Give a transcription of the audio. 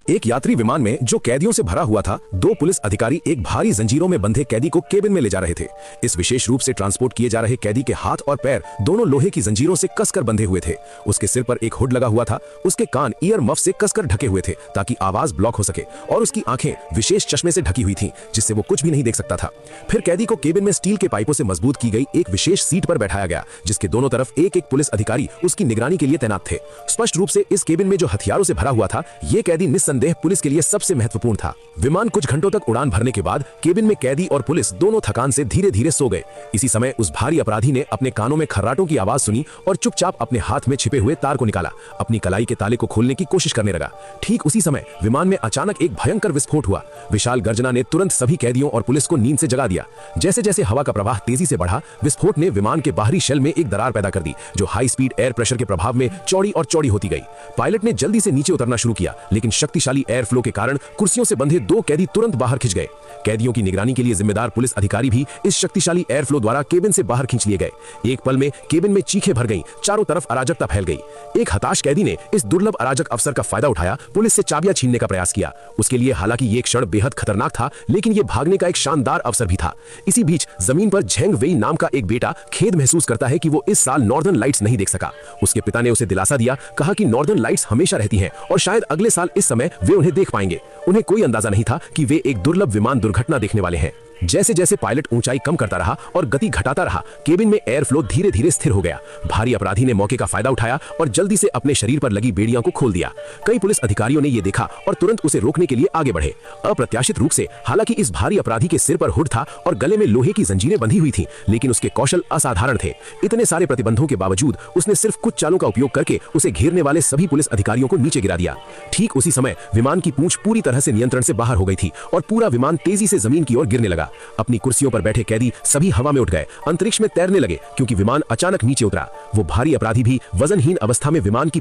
एक यात्री विमान में जो कैदियों से भरा हुआ था, दो पुलिस अधिकारी एक भारी जंजीरों में बंधे कैदी को केबिन में ले जा रहे थे। इस विशेष रूप से ट्रांसपोर्ट किए जा रहे कैदी के हाथ और पैर दोनों लोहे की जंजीरों से कसकर बंधे हुए थे। उसके सिर पर एक हुड लगा हुआ था, उसके कान ईयर मफ से कसकर ढके हुए थे ताकि आवाज ब्लॉक हो सके, और उसकी आंखें विशेष चश्मे से ढकी हुई थी जिससे वो कुछ भी नहीं देख सकता था। फिर कैदी को केबिन में स्टील के पाइपों से मजबूत की गई एक विशेष सीट पर बैठाया गया, जिसके दोनों तरफ एक एक पुलिस अधिकारी उसकी निगरानी के लिए तैनात थे। स्पष्ट रूप से इस केबिन में जो हथियारों से भरा हुआ था, ये कैदी निस्संदेह पुलिस के लिए सबसे महत्वपूर्ण था। विमान कुछ घंटों तक उड़ान भरने के बाद केबिन में कैदी और पुलिस दोनों थकान से धीरे धीरे सो गए। इसी समय उस भारी अपराधी ने अपने कानों में खर्राटों की आवाज सुनी और चुपचाप अपने हाथ में छिपे हुए तार को निकाला, अपनी कलाई के ताले को खोलने की कोशिश करने लगा। ठीक उसी समय विमान में अचानक एक भयंकर विस्फोट हुआ। विशाल गर्जना ने तुरंत सभी कैदियों और पुलिस को नींद से जगा दिया। जैसे जैसे हवा का प्रवाह तेजी से बढ़ा, विस्फोट ने विमान के बाहरी शेल में एक दरार पैदा कर दी, जो हाई स्पीड एयर प्रेशर के प्रभाव में चौड़ी और चौड़ी होती गई। पायलट ने जल्दी से नीचे उतरना शुरू किया, लेकिन शक्तिशाली एयर फ्लो के कारण कुर्सियों से बंधे दो कैदी तुरंत बाहर खिंच गए। कैदियों की निगरानी के लिए जिम्मेदार पुलिस अधिकारी भी इस शक्तिशाली एयर फ्लो द्वारा केबिन से बाहर खींच लिए गए। एक पल में केबिन में चीखें भर गईं, चारों तरफ अराजकता फैल गई। एक हताश कैदी ने इस दुर्लभ अराजक अवसर का फायदा उठाया, पुलिस से चाबियां छीनने का प्रयास किया। उसके लिए हालांकि ये क्षण बेहद खतरनाक था, लेकिन ये भागने का एक शानदार अवसर भी था। इसी बीच जमीन पर झेंग वेई नाम का एक बेटा खेद महसूस करता है कि वो इस साल नॉर्दर्न लाइट्स नहीं देख सका। उसके पिता ने उसे दिलासा दिया, कहा कि नॉर्दर्न लाइट्स हमेशा रहती हैं और शायद अगले साल इस समय वे उन्हें देख पाएंगे। उन्हें कोई अंदाजा नहीं था कि वे एक दुर्लभ विमान दुर्घटना देखने वाले हैं। जैसे जैसे पायलट ऊंचाई कम करता रहा और गति घटाता रहा, केबिन में एयर फ्लो धीरे धीरे स्थिर हो गया। भारी अपराधी ने मौके का फायदा उठाया और जल्दी से अपने शरीर पर लगी बेड़ियों को खोल दिया। कई पुलिस अधिकारियों ने यह देखा और तुरंत उसे रोकने के लिए आगे बढ़े। अप्रत्याशित रूप से, हालांकि इस भारी अपराधी के सिर पर हुड था और गले में लोहे की जंजीरें बंधी हुई थीं, लेकिन उसके कौशल असाधारण थे। इतने सारे प्रतिबंधों के बावजूद उसने सिर्फ कुछ चालों का उपयोग करके उसे घेरने वाले सभी पुलिस अधिकारियों को नीचे गिरा दिया। ठीक उसी समय विमान की पूंछ पूरी तरह से नियंत्रण से बाहर हो गई थी और पूरा विमान तेजी से जमीन की ओर गिरने लगा। अपनी कुर्सियों पर बैठे कैदी सभी हवा में उठ गए, अंतरिक्ष में तैरने लगे क्योंकि विमान अचानक नीचे उतरा। वो भारी अपराधी भी वजनहीन अवस्था में विमान की